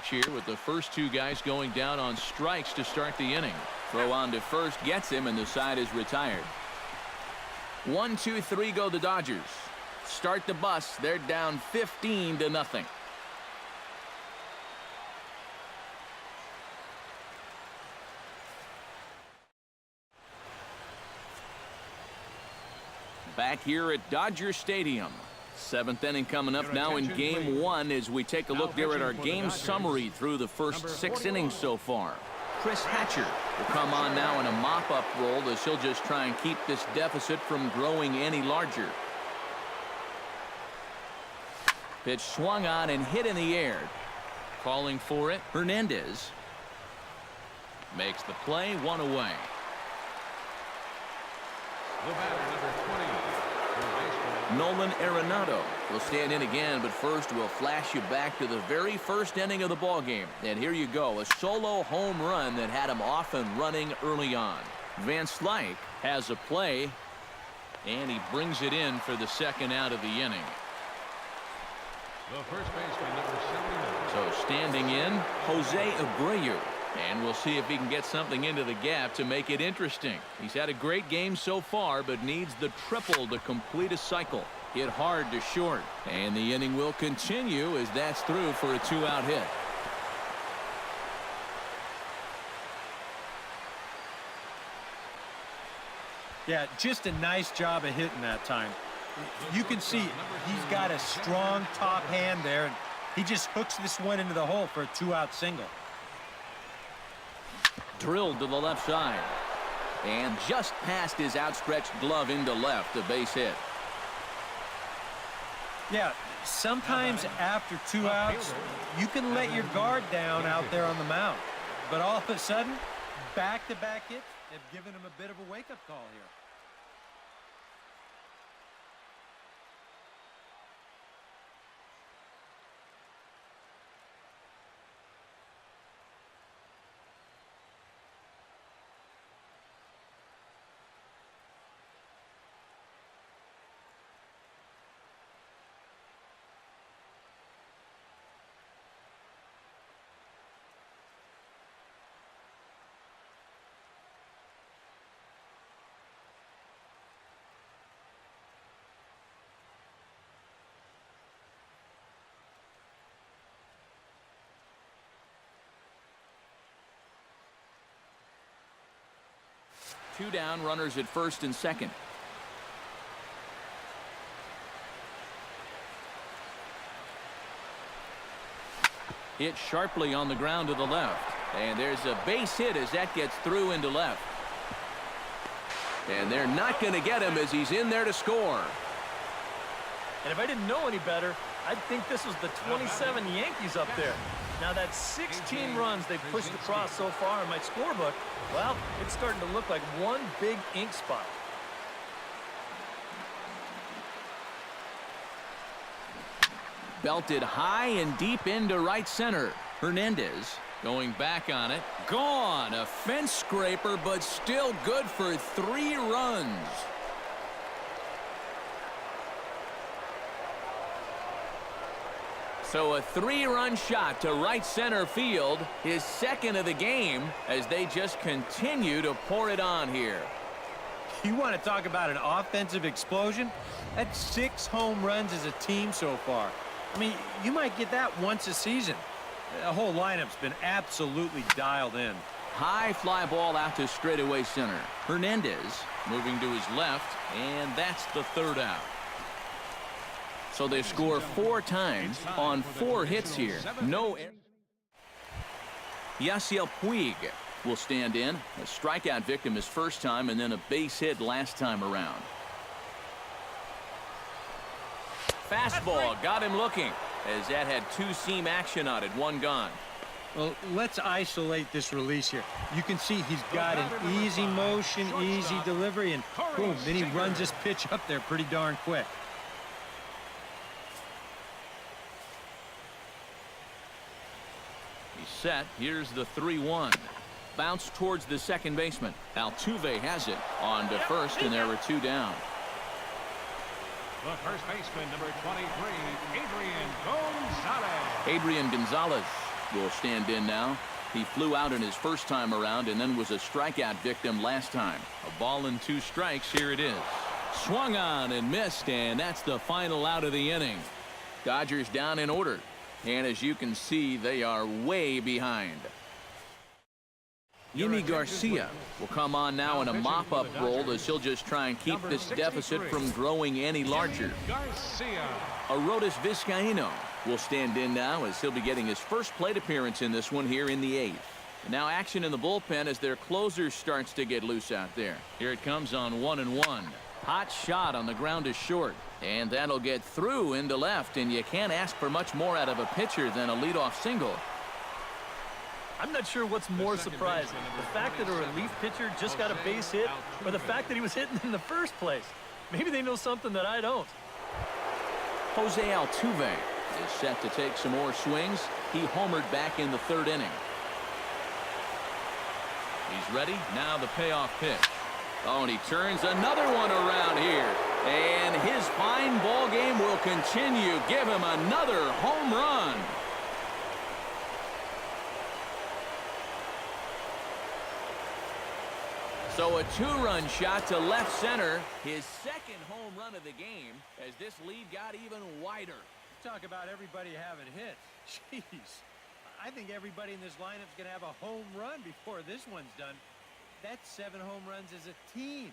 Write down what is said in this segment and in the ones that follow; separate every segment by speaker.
Speaker 1: exchange here with the first two guys going down on strikes to start the inning.
Speaker 2: Throw on to first gets him, and the side is retired. 1-2-3 go the Dodgers. Start the bus. They're down 15-0. Back here at Dodger Stadium. Seventh inning coming up now in game one as we take a look there at our game summary through the first 6 innings so far. Chris Hatcher will come on now in a mop-up role as he'll just try and keep this deficit from growing any larger. Pitch swung on and hit in the air.
Speaker 1: Calling for it,
Speaker 2: Hernandez
Speaker 1: makes the play, 1 away.
Speaker 3: The batter, number 20.
Speaker 2: Nolan Arenado will stand in again, but first we'll flash you back to the very first inning of the ball game. And here you go, a solo home run that had him off and running early on. Van Slyke
Speaker 1: Has a play, and he brings it in for the second out of the inning.
Speaker 3: The first baseman, number 79.
Speaker 1: So standing in,
Speaker 2: Jose Abreu.
Speaker 1: and we'll see if he can get something into the gap to make it interesting. He's had a great game so far, but needs the triple to complete a cycle. Hit hard to short, and the inning will continue as that's through for a 2-out hit.
Speaker 4: Yeah, just a nice job of hitting that time. You can see he's got a strong top hand there, and he just hooks this one into the hole for a 2-out single.
Speaker 2: Drilled to the left side, and just past his outstretched glove into left, a base hit.
Speaker 4: Yeah, sometimes after 2 outs, you can let your guard down out there on the mound. But all of a sudden, back-to-back hits have given him a bit of a wake-up call here.
Speaker 2: Two down, runners at first and second. Hit sharply on the ground to the left. And there's a base hit as that gets through into left. And they're not going to get him as he's in there to score.
Speaker 5: And if I didn't know any better, I'd think this was the 27 Yankees up there. Now that's 16 runs they've pushed across so far in my scorebook. Well, it's starting to look like one big ink spot.
Speaker 2: Belted high and deep into right center. Hernandez
Speaker 1: Going back on it.
Speaker 2: gone. A fence scraper, but still good for 3 runs. So a 3-run shot to right center field, his second of the game, as they just continue to pour it on here.
Speaker 4: You want to talk about an offensive explosion? That's 6 home runs as a team so far. I mean, you might get that once a season. The whole lineup's been absolutely dialed in.
Speaker 2: High fly ball out to straightaway center. Hernandez
Speaker 1: Moving to his left, and that's the 3rd out.
Speaker 2: So they score 4 times on 4 hits here. No. Yasiel Puig will stand in. A strikeout victim his first time, and then a base hit last time around. Fastball got him looking, as that had 2-seam action on it. 1 gone.
Speaker 4: Well, let's isolate this release here. You can see he's got an easy motion, easy delivery, and boom, then he runs this pitch up there pretty darn quick.
Speaker 1: He's set. Here's the 3-1.
Speaker 2: Bounce towards the second baseman. Altuve has it on to first, and there are 2 down.
Speaker 3: The first baseman, number 23, Adrian Gonzalez.
Speaker 2: Adrian Gonzalez will stand in now. He flew out in his first time around and then was a strikeout victim last time.
Speaker 1: A ball and 2 strikes. Here it is. Swung on and missed, and that's the final out of the inning.
Speaker 2: Dodgers down in order. And as you can see, they are way behind. Yimi Garcia will come on now in a mop-up role as he'll just try and keep this deficit from growing any larger.
Speaker 3: Garcia.
Speaker 2: Arodys Vizcaíno will stand in now as he'll be getting his first plate appearance in this one here in the 8th. And now action in the bullpen as their closer starts to get loose out there.
Speaker 1: Here it comes on 1-1.
Speaker 2: Hot shot on the ground is short. And that'll get through into left, and you can't ask for much more out of a pitcher than a leadoff single.
Speaker 5: I'm not sure what's more surprising, the fact that a relief pitcher just got a base hit or the fact that he was hitting in the first place. Maybe they know something that I don't.
Speaker 2: Jose Altuve is set to take some more swings. He homered back in the 3rd inning.
Speaker 1: He's ready. Now the payoff pitch.
Speaker 2: Oh, and he turns another one around here. And his fine ball game will continue. Give him another home run. So a 2-run shot to left center. His 2nd home run of the game as this lead got even wider.
Speaker 4: Talk about everybody having hits. Jeez. I think everybody in this lineup's going to have a home run before this one's done. That's 7 home runs as a team.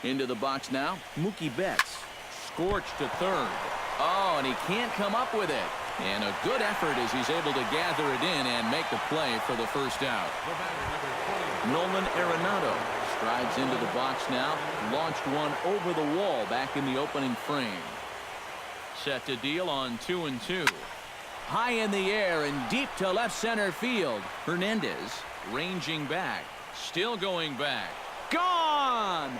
Speaker 2: Into the box now, Mookie Betts.
Speaker 1: Scorched to 3rd.
Speaker 2: Oh, and he can't come up with it. And a good effort as he's able to gather it in and make the play for the first out.
Speaker 3: The batter, number 20.
Speaker 2: Nolan Arenado strides into the box now. Launched one over the wall back in the opening frame.
Speaker 1: Set to deal on 2-2.
Speaker 2: High in the air and deep to left center field. Hernandez
Speaker 1: Ranging back. Still going back.
Speaker 2: gone.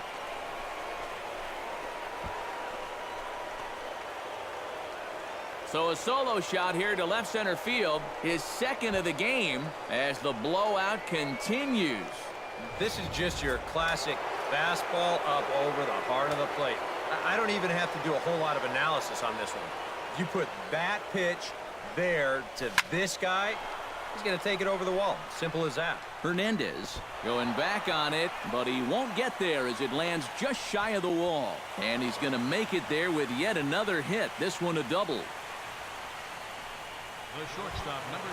Speaker 2: So a solo shot here to left center field, his 2nd of the game as the blowout continues.
Speaker 4: This is just your classic fastball up over the heart of the plate. I don't even have to do a whole lot of analysis on this one. You put that pitch there to this guy, he's going to take it over the wall. Simple as that.
Speaker 2: Hernandez going back on it, but he won't get there as it lands just shy of the wall. And he's going to make it there with yet another hit, this one a double.
Speaker 3: The shortstop, number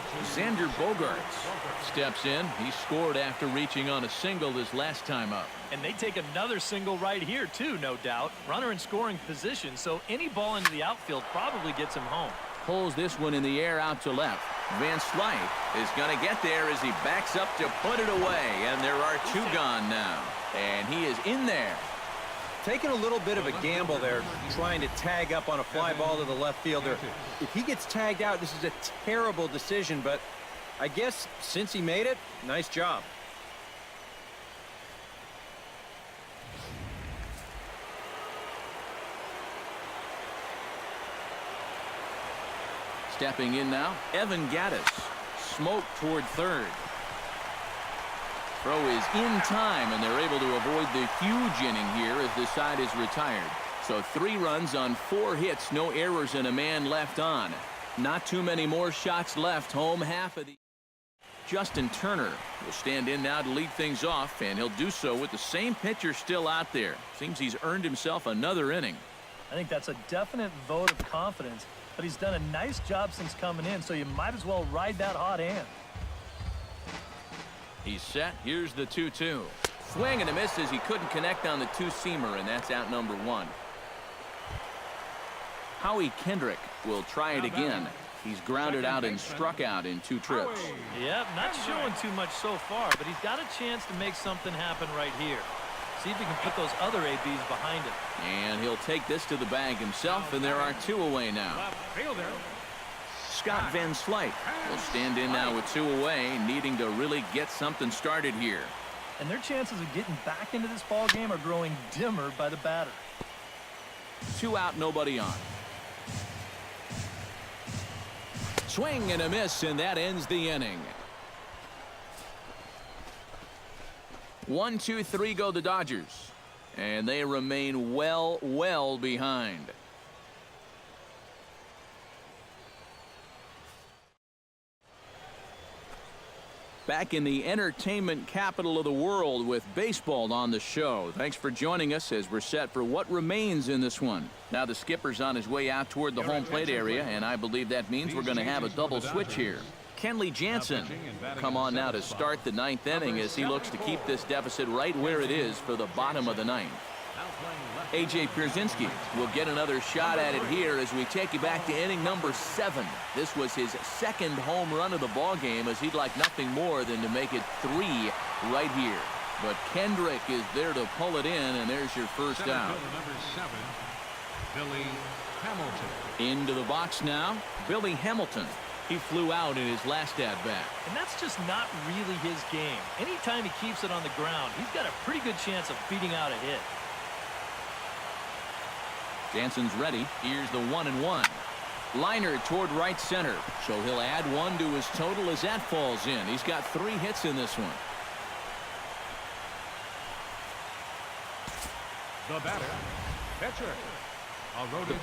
Speaker 3: 2.
Speaker 1: Xander Bogaerts steps in. He scored after reaching on a single this last time up.
Speaker 5: And they take another single right here, too, no doubt. Runner in scoring position, so any ball into the outfield probably gets him home.
Speaker 2: Pulls this one in the air out to left. Van Slyke is going to get there as he backs up to put it away. And there are 2 gone now. And he is in there.
Speaker 4: Taking a little bit of a gamble there, trying to tag up on a fly ball to the left fielder. If he gets tagged out, this is a terrible decision, but I guess since he made it, nice job.
Speaker 2: Stepping in now, Evan Gattis. Smoke toward 3rd. Throw is in time, and they're able to avoid the huge inning here as the side is retired. So 3 runs on 4 hits, no errors, and a man left on. Not too many more shots left. Home half of the... Justin Turner will stand in now to lead things off, and he'll do so with the same pitcher still out there. Seems he's earned himself another inning.
Speaker 5: I think that's a definite vote of confidence, but he's done a nice job since coming in, so you might as well ride that hot hand.
Speaker 2: He's set. Here's the 2-2. Swing and a miss as he couldn't connect on the two-seamer, and that's out number one. Howie Kendrick will try it again. He's grounded out and struck out in 2 trips.
Speaker 5: Yep, not showing too much so far, but he's got a chance to make something happen right here. See if he can put those other ABs behind him.
Speaker 2: And he'll take this to the bag himself, and there are 2 away now. Scott Van Slyke will stand in now with 2 away, needing to really get something started here.
Speaker 5: And their chances of getting back into this ball game are growing dimmer by the batter.
Speaker 2: 2 out, nobody on. Swing and a miss, and that ends the inning. 1, 2, 3 go the Dodgers, and they remain well behind. Back in the entertainment capital of the world with baseball on the show. Thanks for joining us as we're set for what remains in this one. Now the skipper's on his way out toward the home plate area, and I believe that means we're going to have a double switch here. Kenley Jansen come on now to start the 9th inning as he looks to keep this deficit right where it is for the bottom of the 9th. A.J. Pierzynski will get another shot at it here as we take you back to inning number 7. This was his 2nd home run of the ball game, as he'd like nothing more than to make it 3 right here. But Kendrick is there to pull it in, and there's your first out.
Speaker 3: Number 7, Billy Hamilton.
Speaker 2: Into the box now, Billy Hamilton. He flew out in his last at-bat.
Speaker 5: And that's just not really his game. Anytime he keeps it on the ground, he's got a pretty good chance of beating out a hit.
Speaker 2: Jansen's ready. Here's the 1-1. Liner toward right center. So he'll add 1 to his total as that falls in. He's got 3 hits in this one.
Speaker 3: The batter,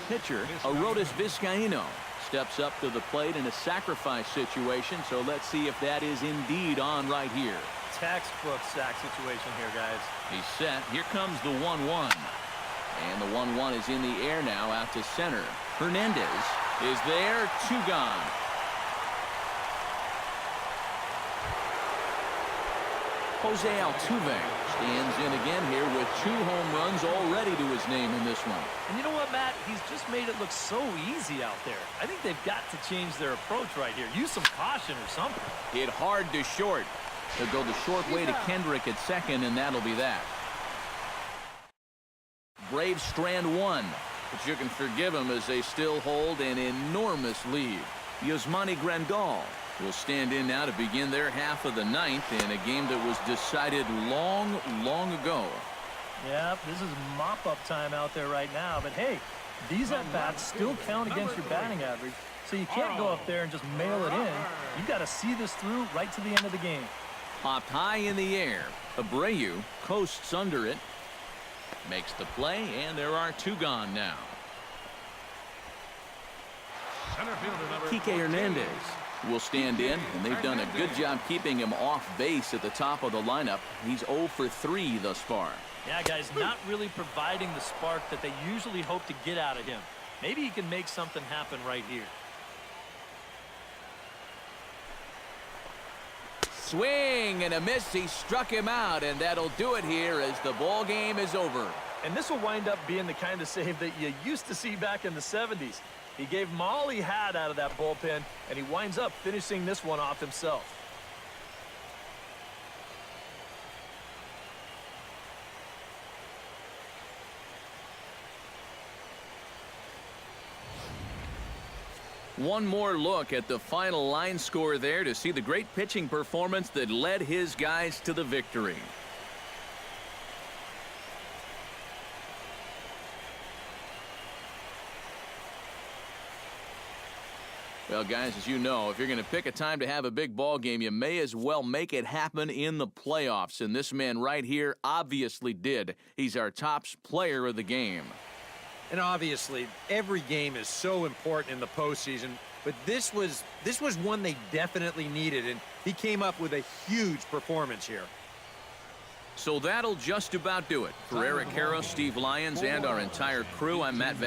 Speaker 3: pitcher,
Speaker 2: Arodys Vizcaíno, steps up to the plate in a sacrifice situation. So let's see if that is indeed on right here.
Speaker 5: Textbook sack situation here, guys.
Speaker 2: He's set. Here comes the 1-1. And the 1-1 is in the air now out to center. Hernandez is there. 2 gone. Jose Altuve stands in again here with 2 home runs already to his name in this one.
Speaker 5: And you know what, Matt? He's just made it look so easy out there. I think they've got to change their approach right here. Use some caution or something.
Speaker 2: Hit hard to short. They'll go the short way to Kendrick at second, and that'll be that. Braves strand 1, but you can forgive them as they still hold an enormous lead. Yasmani Grandal will stand in now to begin their half of the 9th in a game that was decided long ago.
Speaker 5: Yeah, this is mop-up time out there right now, but hey, these at-bats still count against your batting average, so you can't go up there and just mail it in. You've got to see this through right to the end of the game.
Speaker 2: Popped high in the air. Abreu coasts under it. Makes the play, and there are 2 gone now. Kike Hernandez will stand in, and they've done a good job keeping him off base at the top of the lineup. He's 0 for 3 thus far.
Speaker 5: Yeah, guys, not really providing the spark that they usually hope to get out of him. Maybe he can make something happen right here.
Speaker 2: Swing and a miss. He struck him out, and that'll do it here as the ball game is over.
Speaker 5: And this will wind up being the kind of save that you used to see back in the 70s. He gave him all he had out of that bullpen, and he winds up finishing this one off himself.
Speaker 2: One more look at the final line score there to see the great pitching performance that led his guys to the victory. Well, guys, as you know, if you're going to pick a time to have a big ball game, you may as well make it happen in the playoffs. And this man right here obviously did. He's our top player of the game.
Speaker 4: And obviously, every game is so important in the postseason, but this was one they definitely needed, and he came up with a huge performance here.
Speaker 2: So that'll just about do it. For Eric Harrow, Steve Lyons, and our entire crew, I'm Matt Van